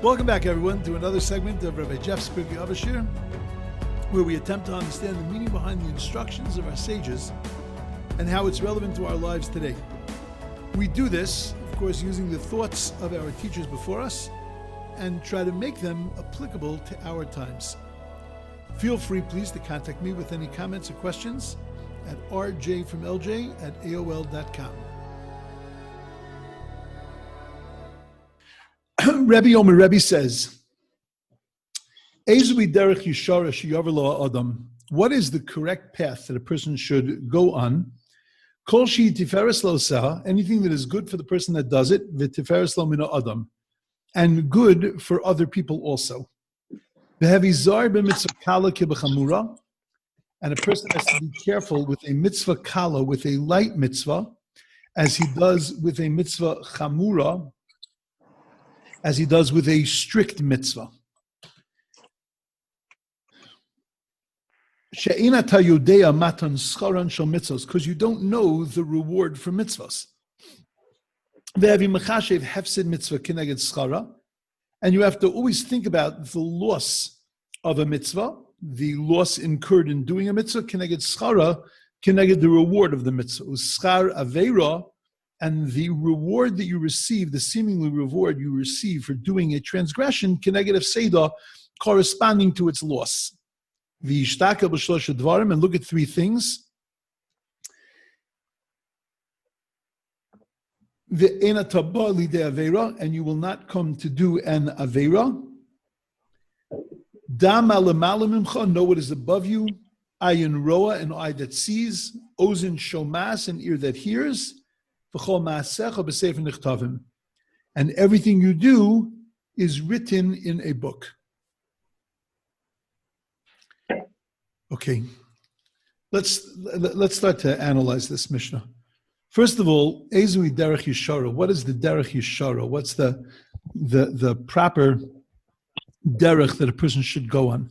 Welcome back, everyone, to another segment of Rabbi Jeff's Pirkei Avos here, where we attempt to understand the meaning behind the instructions of our sages and how it's relevant to our lives today. We do this, of course, using the thoughts of our teachers before us and try to make them applicable to our times. Feel free, please, to contact me with any comments or questions at rjfromlj@aol.com. Rebbe Omer Rebbe says, Ezui Derech Yeshara sheyaver lo Adam. What is the correct path that a person should go on? Kol shi tiferes lo sa, anything that is good for the person that does it, v'tiferes lo mina Adam, and good for other people also. V'havizar b'mitzvah kala kibachamura, and a person has to be careful with a mitzvah kala, with a light mitzvah, as he does with a mitzvah chamura, as he does with a strict mitzvah. Because you don't know the reward for mitzvahs. And you have to always think about the loss of a mitzvah, the loss incurred in doing a mitzvah, keneged schara, keneged the reward of the mitzvah. Schar aveira, and the reward that you receive, the seemingly reward you receive for doing a transgression, keneged hefseda, corresponding to its loss. V'yishtakel b'shlosha dvarim, and look at three things. Ve'ena taba lidei aveira, and you will not come to do an aveira. Dam alamala mimcha, know what is above you. Ayin roa, an eye that sees. Ozen shomas, an ear that hears. And everything you do is written in a book. Okay, let's start to analyze this Mishnah. First of all, Ezui Derech Yeshara. What is the Derech Yeshara? What's the proper derech that a person should go on?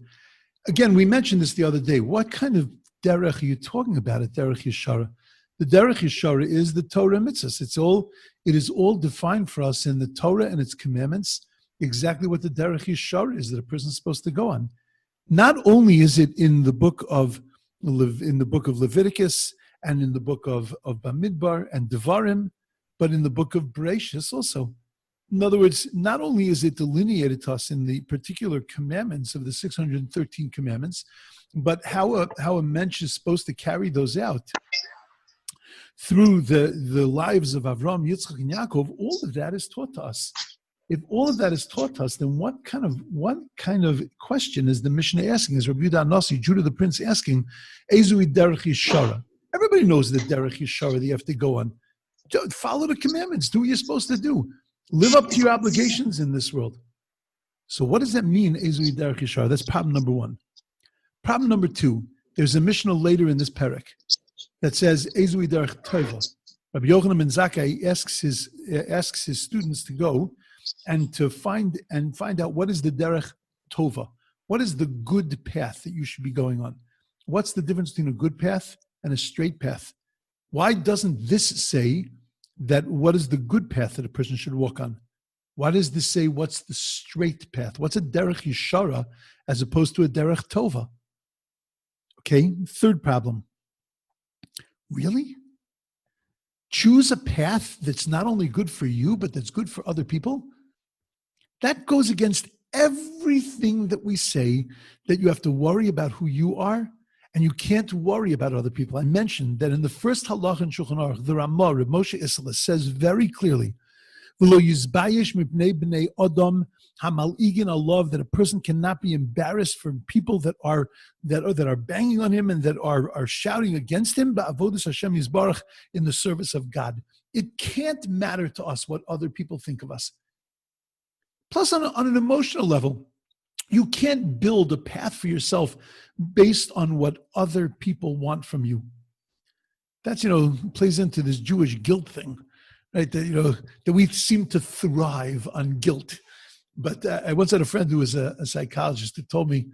Again, we mentioned this the other day. What kind of derech are you talking about at Derech Yeshara? The Derech Yeshara is the Torah mitzvahs. It is all defined for us in the Torah and its commandments, exactly what the Derech Yeshara is that a person is supposed to go on. Not only is it in the book of Leviticus and in the book of Bamidbar and Devarim, but in the book of Bereshis also. In other words, not only is it delineated to us in the particular commandments of the 613 commandments, but how a mensch is supposed to carry those out through the lives of Avram, Yitzchak, and Yaakov. All of that is taught to us. If all of that is taught to us, then what kind of question is the Mishna asking? Is Rabbi Yehuda Nasi, Judah the Prince, asking, Ezui Derech Yeshara? Everybody knows the Derech Yeshara that you have to go on. Follow the commandments. Do what you're supposed to do. Live up to your obligations in this world. So what does that mean, Ezui Derech Yeshara? That's problem number one. Problem number two, there's a Mishnah later in this Perek that says, Ezui Derech Tova. Rabbi Yochanan ben Zakkai asks his students to go and to find out what is the Derech Tova. What is the good path that you should be going on? What's the difference between a good path and a straight path? Why doesn't this say that what is the good path that a person should walk on? Why does this say what's the straight path? What's a Derech Yeshara as opposed to a Derech Tova? Okay, third problem. Really? Choose a path that's not only good for you, but that's good for other people? That goes against everything that we say, that you have to worry about who you are and you can't worry about other people. I mentioned that in the first halach in Shulchan Aruch, the Ramah, Reb Moshe Isserles, says very clearly, V'lo yizbayesh mipnei b'nei Adam hamal'igin alav, that a person cannot be embarrassed from people that are banging on him and that are shouting against him, ba'avodas Hashem yizbarach, in the service of God. It can't matter to us what other people think of us. Plus, on an emotional level, you can't build a path for yourself based on what other people want from you. That's, plays into this Jewish guilt thing, right? That we seem to thrive on guilt. But I once had a friend who was a psychologist who told me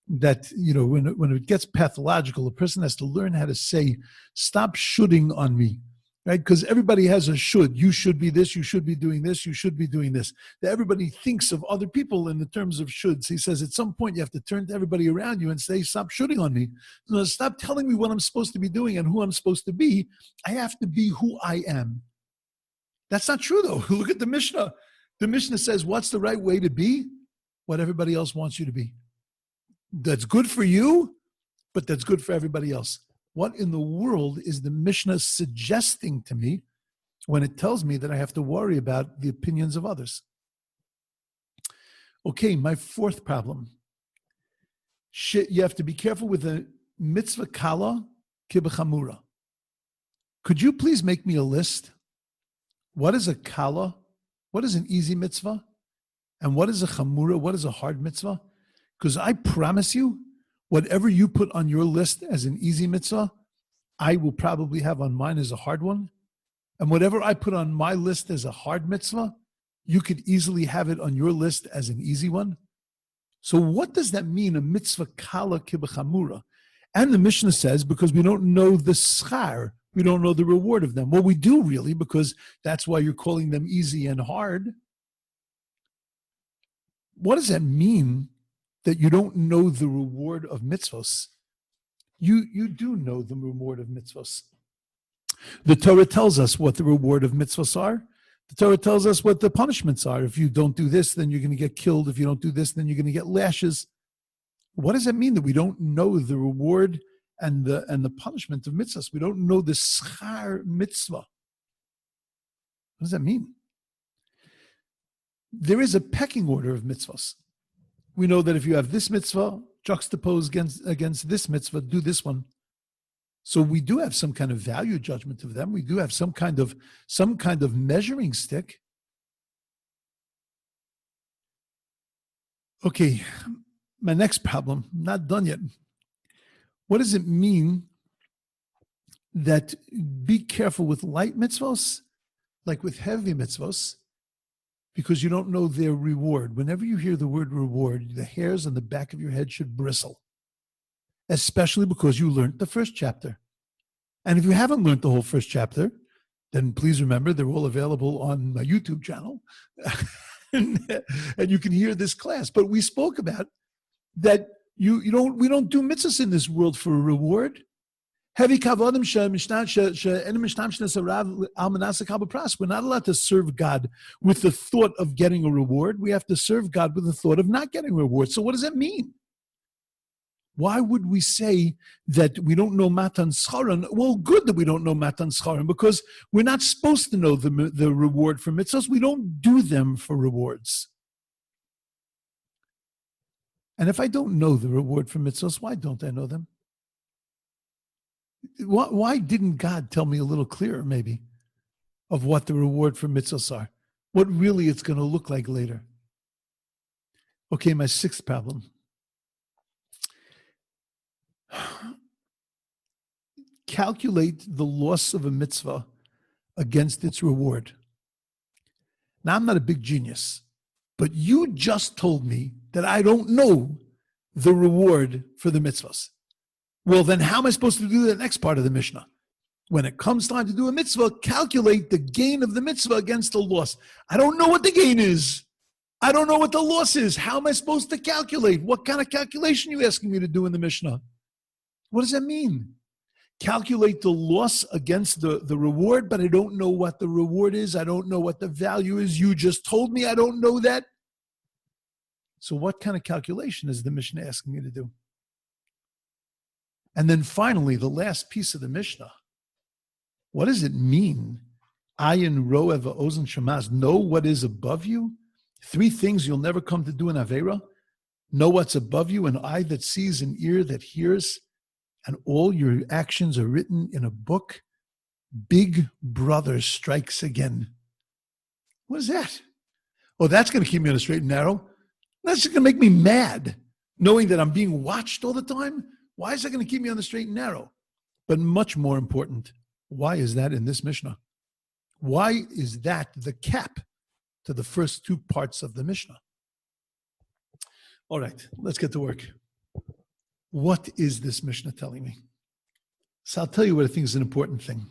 that, when it gets pathological, a person has to learn how to say, stop shooting on me. right? Because everybody has a should. You should be this, you should be doing this, you should be doing this. That everybody thinks of other people in the terms of shoulds. He says at some point you have to turn to everybody around you and say, stop shooting on me. No, stop telling me what I'm supposed to be doing and who I'm supposed to be. I have to be who I am. That's not true though. Look at the Mishnah. The Mishnah says, what's the right way to be? What everybody else wants you to be. That's good for you, but that's good for everybody else. What in the world is the Mishnah suggesting to me when it tells me that I have to worry about the opinions of others? Okay, my fourth problem. You have to be careful with the mitzvah kala kibachamura. Could you please make me a list? What is a kala? What is an easy mitzvah? And what is a chamura? What is a hard mitzvah? Because I promise you, whatever you put on your list as an easy mitzvah, I will probably have on mine as a hard one. And whatever I put on my list as a hard mitzvah, you could easily have it on your list as an easy one. So what does that mean, a mitzvah kala kibachamura? And the Mishnah says, because we don't know the schar, we don't know the reward of them. Well, we do really, because that's why you're calling them easy and hard. What does that mean that you don't know the reward of mitzvahs? You do know the reward of mitzvahs. The Torah tells us what the reward of mitzvahs are. The Torah tells us what the punishments are. If you don't do this, then you're going to get killed. If you don't do this, then you're going to get lashes. What does that mean that we don't know the reward and the punishment of mitzvahs? We don't know the schar mitzvah. What does that mean? There is a pecking order of mitzvahs. We know that if you have this mitzvah juxtaposed against this mitzvah, do this one. So we do have some kind of value judgment of them. We do have some kind of measuring stick. Okay, my next problem, not done yet. What does it mean that be careful with light mitzvahs, like with heavy mitzvahs, because you don't know their reward? Whenever you hear the word reward, the hairs on the back of your head should bristle, especially because you learned the first chapter. And if you haven't learned the whole first chapter, then please remember they're all available on my YouTube channel. and you can hear this class. But we spoke about that we don't do mitzvahs in this world for a reward. We're not allowed to serve God with the thought of getting a reward. We have to serve God with the thought of not getting a reward. So what does that mean? Why would we say that we don't know matan scharan? Well, good that we don't know matan scharan, because we're not supposed to know the reward for mitzvahs. We don't do them for rewards. And if I don't know the reward for mitzvahs, why don't I know them? Why didn't God tell me a little clearer, maybe, of what the reward for mitzvahs are? What really it's going to look like later? Okay, my sixth problem. Calculate the loss of a mitzvah against its reward. Now, I'm not a big genius, but you just told me that I don't know the reward for the mitzvahs. Well, then how am I supposed to do the next part of the Mishnah? When it comes time to do a mitzvah, calculate the gain of the mitzvah against the loss. I don't know what the gain is. I don't know what the loss is. How am I supposed to calculate? What kind of calculation are you asking me to do in the Mishnah? What does that mean? Calculate the loss against the reward, but I don't know what the reward is. I don't know what the value is. You just told me I don't know that. So what kind of calculation is the Mishnah asking me to do? And then finally, the last piece of the Mishnah. What does it mean? Ayin ro'eh va'ozen shamas. Know what is above you. 3 things you'll never come to do in Avera. Know what's above you, an eye that sees, an ear that hears, and all your actions are written in a book. Big Brother strikes again. What is that? Oh, that's going to keep me on a straight and narrow. That's just going to make me mad, knowing that I'm being watched all the time. Why is that going to keep me on the straight and narrow? But much more important, why is that in this Mishnah? Why is that the cap to the first 2 parts of the Mishnah? All right, let's get to work. What is this Mishnah telling me? So I'll tell you what I think is an important thing.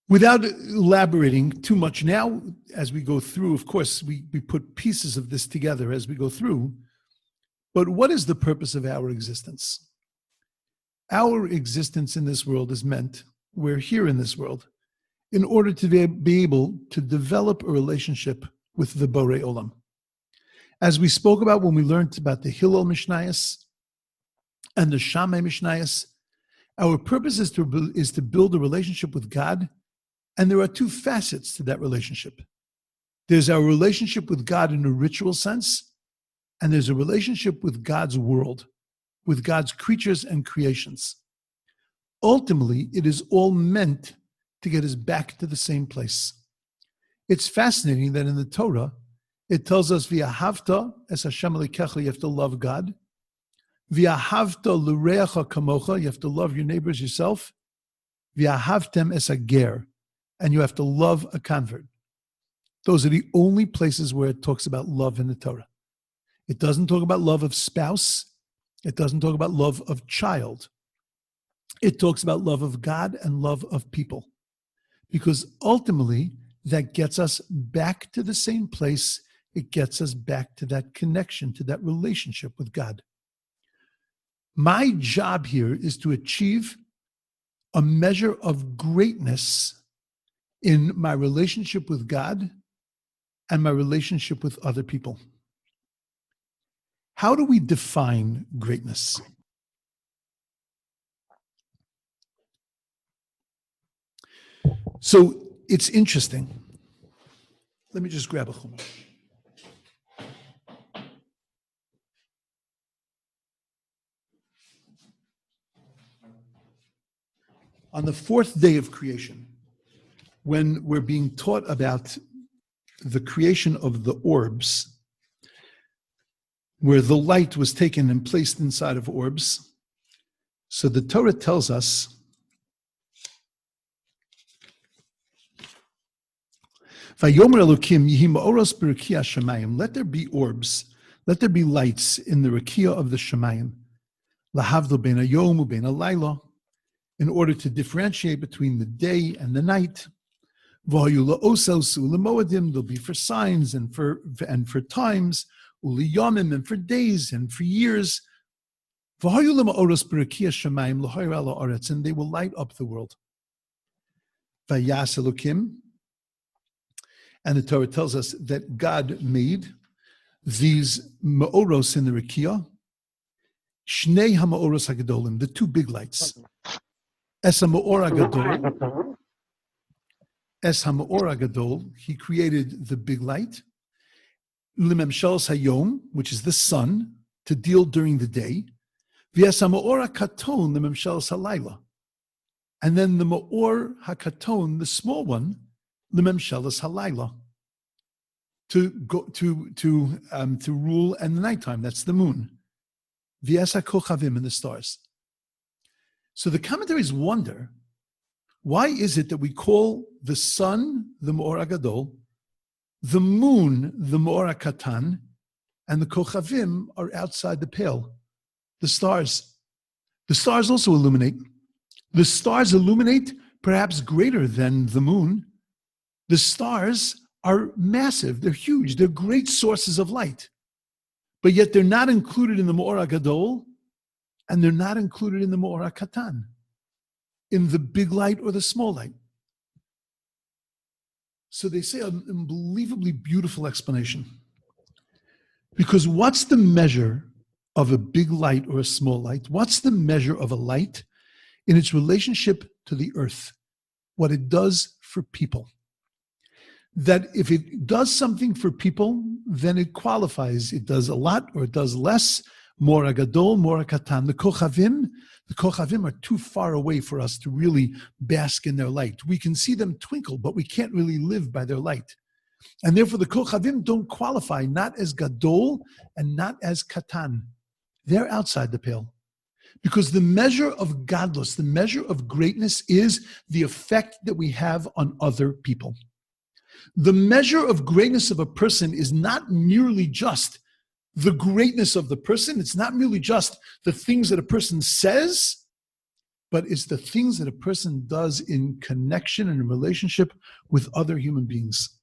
Without elaborating too much now, as we go through, of course, we put pieces of this together as we go through, but what is the purpose of our existence? Our existence in this world is meant, we're here in this world, in order to be able to develop a relationship with the Borei Olam. As we spoke about when we learned about the Hillel Mishnayos and the Shammai Mishnayos, our purpose is to build a relationship with God, and there are two facets to that relationship. There's our relationship with God in a ritual sense, and there's a relationship with God's world, with God's creatures and creations. Ultimately, it is all meant to get us back to the same place. It's fascinating that in the Torah, it tells us, V'ahavta es Hashem Elokecha, you have to love God. V'ahavta l'reacha kamocha, you have to love your neighbors yourself. V'ahavtem es hager, and you have to love a convert. Those are the only places where it talks about love in the Torah. It doesn't talk about love of spouse. It doesn't talk about love of child. It talks about love of God and love of people. Because ultimately, that gets us back to the same place. It gets us back to that connection, to that relationship with God. My job here is to achieve a measure of greatness in my relationship with God and my relationship with other people. How do we define greatness? So it's interesting. Let me just grab a chumash. On the fourth day of creation, when we're being taught about the creation of the orbs, where the light was taken and placed inside of orbs, so the Torah tells us, Vayomer Elokim yihi ma'oros b'rekiah shamayim. Let there be orbs, let there be lights in the rekiah of the shamayim. Lahavdo ben hayom u'ben halayla, in order to differentiate between the day and the night. V'hayu la'osel su'lemoadim, they'll be for signs and for times, u'liyamim, and for days and for years. V'hayu lema'oros b'rekiah shamayim l'hoyer ala aretz, and they will light up the world. Vayas Elokim, and the Torah tells us that God made these ma'oros in the rekiah, shnei ha'ma'oros hagadolim, the two big lights. Es ha'ma'or hagadol, he created the big light. Limemshalos hayom, which is the sun, to deal during the day. V'es ha'ma'or hakaton limemshalos halayla. And then the ma'or hakaton, the small one, Lememshalas halayla, to rule in the nighttime. That's the moon. V'yasa kochavim, and the stars. So the commentaries wonder, why is it that we call the sun the Ma'or Agadol, the moon the Ma'or Katan, and the kochavim are outside the pale? The stars. The stars also illuminate. The stars illuminate perhaps greater than the moon. The stars are massive, they're huge, they're great sources of light. But yet they're not included in the Ma'or Gadol, and they're not included in the Ma'or Katan, in the big light or the small light. So they say an unbelievably beautiful explanation. Because what's the measure of a big light or a small light? What's the measure of a light in its relationship to the earth? What it does for people. That if it does something for people, then it qualifies. It does a lot or it does less. More agadol, more katan. The kochavim are too far away for us to really bask in their light. We can see them twinkle, but we can't really live by their light. And therefore the kochavim don't qualify, not as gadol and not as katan. They're outside the pale. Because the measure of godless, the measure of greatness is the effect that we have on other people. The measure of greatness of a person is not merely just the greatness of the person. It's not merely just the things that a person says. but it's the things that a person does in connection and in relationship with other human beings.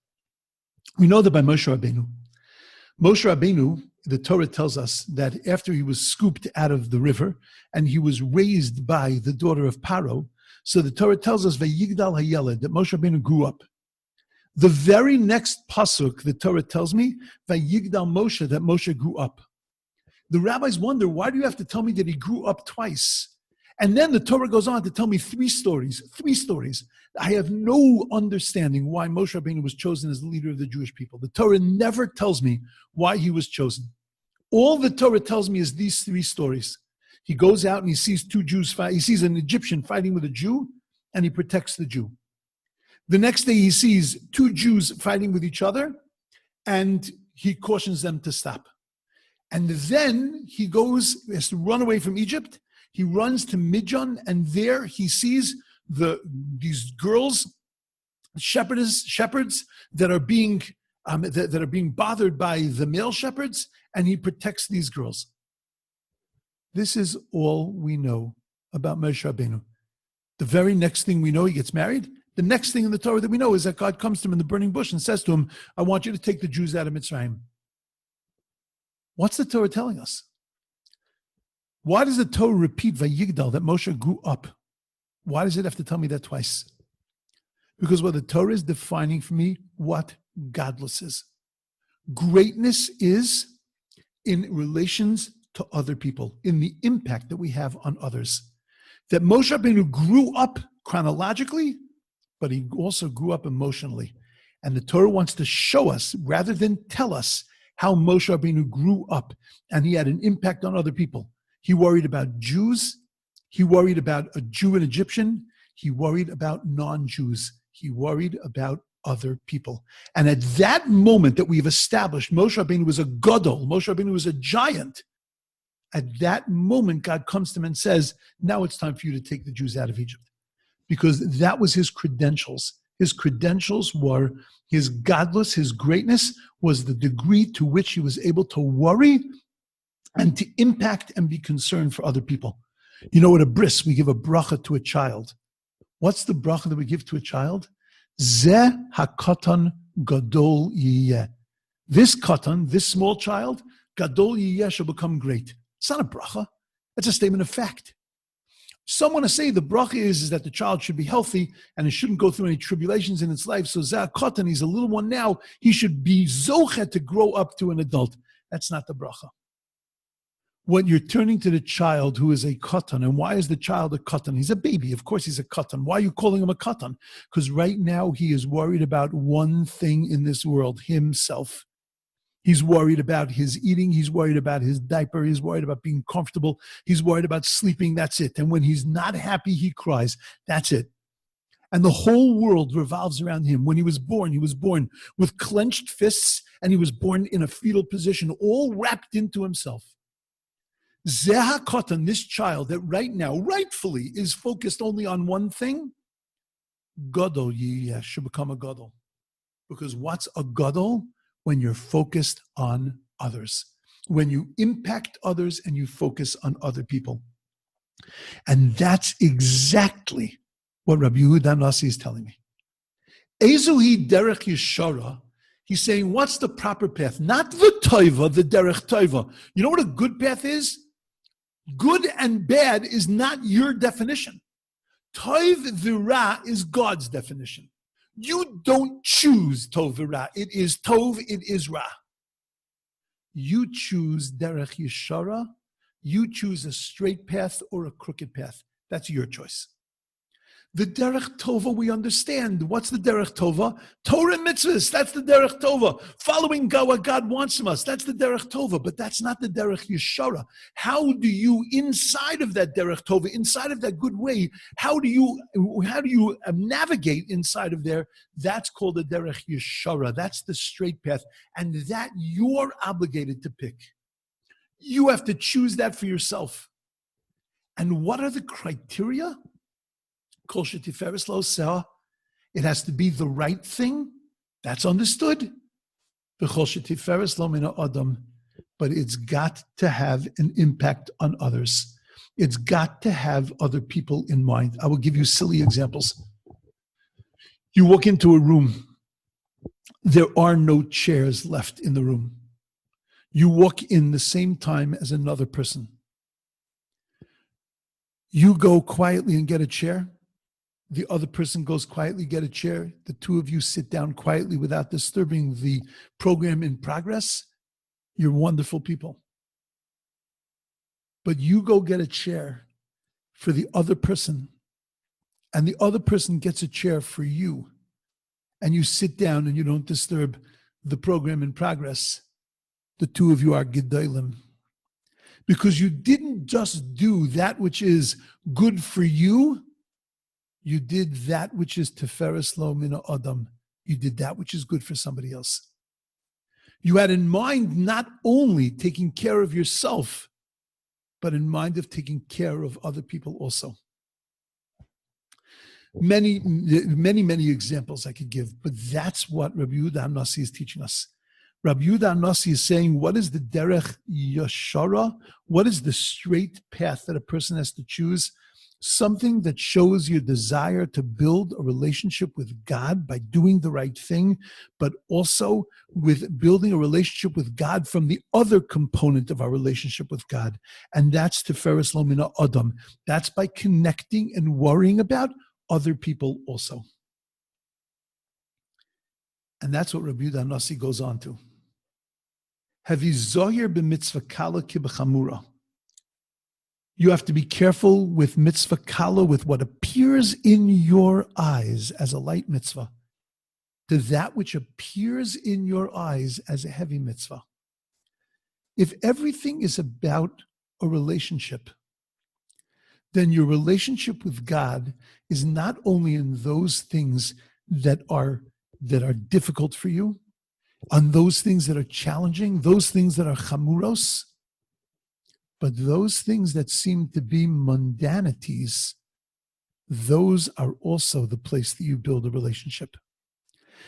We know that by Moshe Rabbeinu, the Torah tells us that after he was scooped out of the river and he was raised by the daughter of Paro, so the Torah tells us Vayigdal Hayeled, that Moshe Rabbeinu grew up. The very next pasuk, the Torah tells me, Vayigdal Moshe, that Moshe grew up. The rabbis wonder, why do you have to tell me that he grew up twice? And then the Torah goes on to tell me three stories. I have no understanding why Moshe Rabbeinu was chosen as the leader of the Jewish people. The Torah never tells me why he was chosen. All the Torah tells me is these three stories. He goes out and he sees two Jews fight. He sees an Egyptian fighting with a Jew, and he protects the Jew. The next day he sees two Jews fighting with each other, and he cautions them to stop. And then he has to run away from Egypt. He runs to Midian, and there he sees these girls, shepherds that are being bothered by the male shepherds, and he protects these girls. This is all we know about Moshe Rabbeinu. The very next thing we know, he gets married. The next thing in the Torah that we know is that God comes to him in the burning bush and says to him, I want you to take the Jews out of Mitzrayim. What's the Torah telling us? Why does the Torah repeat Vayigdal, that Moshe grew up? Why does it have to tell me that twice? Because what the Torah is defining for me what godless is. Greatness is in relations to other people, in the impact that we have on others. That Moshe Rabbeinu grew up chronologically, but he also grew up emotionally. And the Torah wants to show us, rather than tell us, how Moshe Rabbeinu grew up and he had an impact on other people. He worried about Jews. He worried about a Jew and Egyptian. He worried about non-Jews. He worried about other people. And at that moment that we've established, Moshe Rabbeinu was a gadol, Moshe Rabbeinu was a giant. At that moment, God comes to him and says, now it's time for you to take the Jews out of Egypt. Because that was his credentials. His credentials were his godless, his greatness was the degree to which he was able to worry and to impact and be concerned for other people. You know, at a bris, we give a bracha to a child. What's the bracha that we give to a child? Zeh hakatan gadol yiyeh. This katan, this small child, gadol yiyeh, shall become great. It's not a bracha. It's a statement of fact. Some want to say the bracha is that the child should be healthy and it shouldn't go through any tribulations in its life. So zeh hakatan, he's a little one now, he should be zochet to grow up to an adult. That's not the bracha. When you're turning to the child who is a katan, and why is the child a katan? He's a baby. Of course he's a katan. Why are you calling him a katan? Because right now he is worried about one thing in this world, himself. He's worried about his eating. He's worried about his diaper. He's worried about being comfortable. He's worried about sleeping. That's it. And when he's not happy, he cries. That's it. And the whole world revolves around him. When he was born with clenched fists, and he was born in a fetal position, all wrapped into himself. Zeh hakatan, this child that right now, rightfully, is focused only on one thing, gadol yiyeh, should become a gadol. Because what's a gadol? When you're focused on others. When you impact others and you focus on other people. And that's exactly what Rabbi Yehuda Nasi is telling me. Ezuhi derech Yeshara. He's saying, what's the proper path? Not the toiva, the derech toiva. You know what a good path is? Good and bad is not your definition. Tov v'ra is God's definition. You don't choose tov v'ra. It is tov, it is ra. You choose derech Yeshara. You choose a straight path or a crooked path. That's your choice. The derech tova we understand. What's the derech tova? Torah and mitzvahs. That's the derech tova. Following God, what God wants from us. That's the derech tova. But that's not the derech Yeshara. How do you, inside of that derech tova, inside of that good way, how do you navigate inside of there? That's called the derech Yeshara. That's the straight path, and that you're obligated to pick. You have to choose that for yourself. And what are the criteria? Kol shetiferes lo seah. It has to be the right thing. That's understood. V'chol shetiferes lo min ha'adam. But it's got to have an impact on others. It's got to have other people in mind. I will give you silly examples. You walk into a room. There are no chairs left in the room. You walk in the same time as another person. You go quietly and get a chair. The other person goes quietly, get a chair. The two of you sit down quietly without disturbing the program in progress. You're wonderful people. But you go get a chair for the other person, and the other person gets a chair for you, and you sit down and you don't disturb the program in progress. The two of you are gedolim. Because you didn't just do that which is good for you, you did that which is teferes lo min ha'adam. You did that which is good for somebody else. You had in mind not only taking care of yourself, but in mind of taking care of other people also. Many examples I could give, but that's what Rabbi Yehuda HaNasi is teaching us. Rabbi Yehuda HaNasi is saying, what is the Derech Yeshara? What is the straight path that a person has to choose? Something that shows your desire to build a relationship with God by doing the right thing, but also with building a relationship with God from the other component of our relationship with God. And that's teferes lo min ha'adam. That's by connecting and worrying about other people also. And that's what Rabbi Yehuda HaNasi goes on to. Havizoyer b'mitzvah kala ki b'chamura. You have to be careful with mitzvah kala, with what appears in your eyes as a light mitzvah, to that which appears in your eyes as a heavy mitzvah. If everything is about a relationship, then your relationship with God is not only in those things that are difficult for you, on those things that are challenging, those things that are chamuros, but those things that seem to be mundanities, those are also the place that you build a relationship.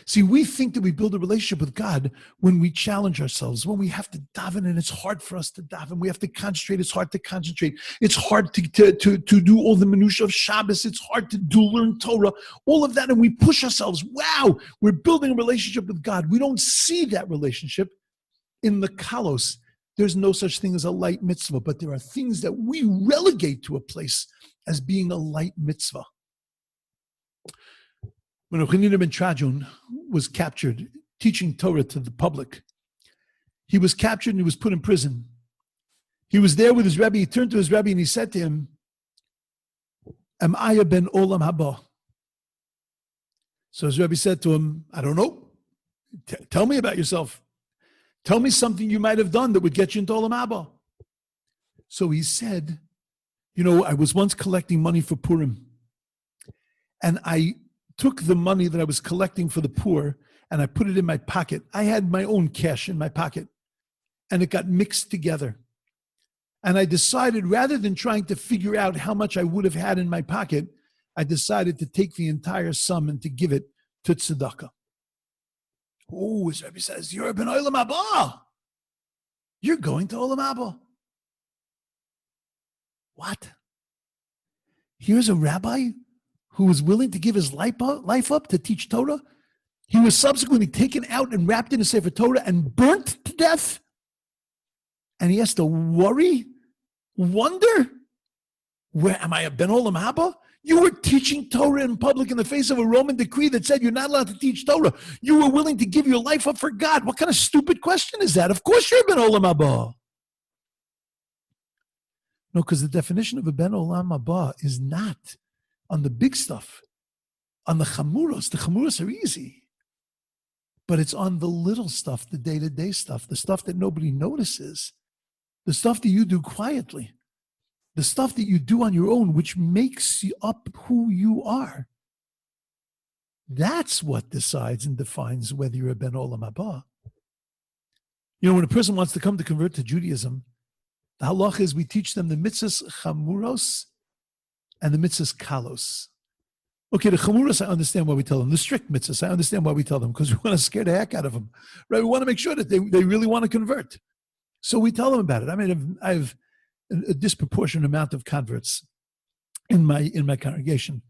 See, we think that we build a relationship with God when we challenge ourselves, when we have to daven and it's hard for us to daven. We have to concentrate. It's hard to concentrate. It's hard to do all the minutiae of Shabbos. It's hard to learn Torah, all of that. And we push ourselves. Wow, we're building a relationship with God. We don't see that relationship in the kalos. There's no such thing as a light mitzvah, but there are things that we relegate to a place as being a light mitzvah. When Yochanan ben Trajun was captured teaching Torah to the public, he was captured and he was put in prison. He was there with his Rebbe. He turned to his Rebbe and he said to him, Am I a ben olam haba? So his Rebbe said to him, I don't know. Tell me about yourself. Tell me something you might have done that would get you into olam haba. So he said, I was once collecting money for Purim, and I took the money that I was collecting for the poor and I put it in my pocket. I had my own cash in my pocket and it got mixed together. And I decided, rather than trying to figure out how much I would have had in my pocket, I decided to take the entire sum and to give it to tzedakah. Oh, his Rebbe says, you're ben olam haba. You're going to olam haba. What? Here's a rabbi who was willing to give his life up to teach Torah. He was subsequently taken out and wrapped in a Sefer Torah and burnt to death. And he has to wonder, where am I, a ben olam haba? You were teaching Torah in public in the face of a Roman decree that said you're not allowed to teach Torah. You were willing to give your life up for God. What kind of stupid question is that? Of course you're a ben olam haba. No, because the definition of a ben olam haba is not on the big stuff, on the chamuros. The chamuros are easy. But it's on the little stuff, the day-to-day stuff, the stuff that nobody notices, the stuff that you do quietly, the stuff that you do on your own, which makes you up who you are. That's what decides and defines whether you're a ben olam haba. When a person wants to come to convert to Judaism, the halach is we teach them the mitzvahs chamuros and the mitzvahs kalos. Okay, the chamuros, I understand why we tell them. The strict mitzvahs, I understand why we tell them, because we want to scare the heck out of them. Right? We want to make sure that they really want to convert. So we tell them about it. I mean, I've a disproportionate amount of converts in my congregation,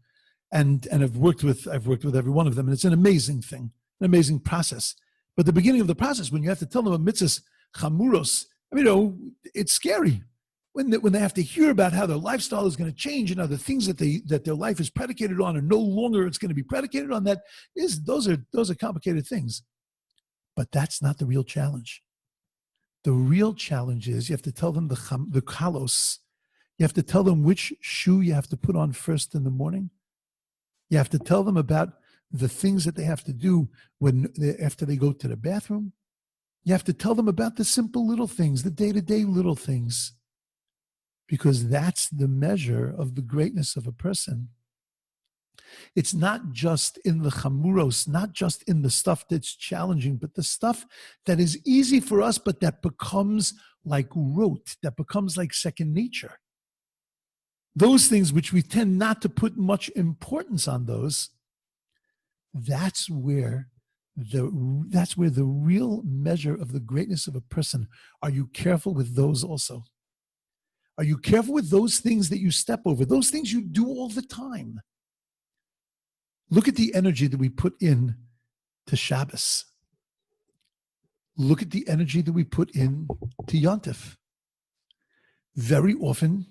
and I've worked with every one of them, and it's an amazing thing, an amazing process. But the beginning of the process, when you have to tell them about mitzvahs chamuros, it's scary when they have to hear about how their lifestyle is going to change and how the things that their life is predicated on are no longer it's going to be predicated on. Those are complicated things, but that's not the real challenge. The real challenge is you have to tell them the kalos. You have to tell them which shoe you have to put on first in the morning. You have to tell them about the things that they have to do after they go to the bathroom. You have to tell them about the simple little things, the day-to-day little things, because that's the measure of the greatness of a person. It's not just in the chamuros, not just in the stuff that's challenging, but the stuff that is easy for us, but that becomes like rote, that becomes like second nature. Those things which we tend not to put much importance on those, that's where the real measure of the greatness of a person. Are you careful with those also? Are you careful with those things that you step over, those things you do all the time? Look at the energy that we put in to Shabbos. Look at the energy that we put in to Yontif. Very often,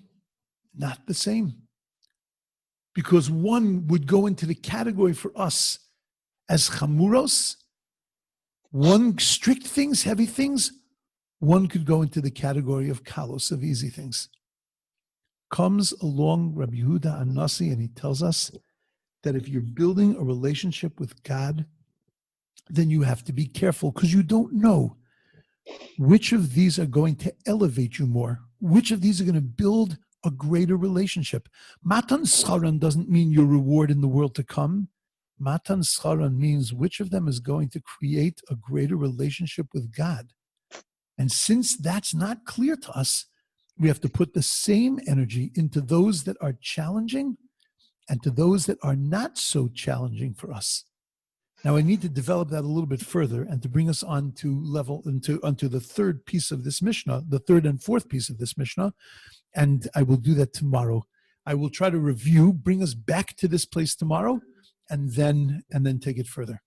not the same. Because one would go into the category for us as chamuros, one strict things, heavy things, one could go into the category of kalos, of easy things. Comes along Rabbi Yehuda Anasi, and he tells us that if you're building a relationship with God, then you have to be careful, because you don't know which of these are going to elevate you more, which of these are going to build a greater relationship. Matan Scharan doesn't mean your reward in the world to come. Matan Scharan means which of them is going to create a greater relationship with God. And since that's not clear to us, we have to put the same energy into those that are challenging and to those that are not so challenging for us. Now, I need to develop that a little bit further and to bring us on to onto the third piece of this Mishnah, the third and fourth piece of this Mishnah, and I will do that tomorrow. I will try to review, bring us back to this place tomorrow, and then take it further.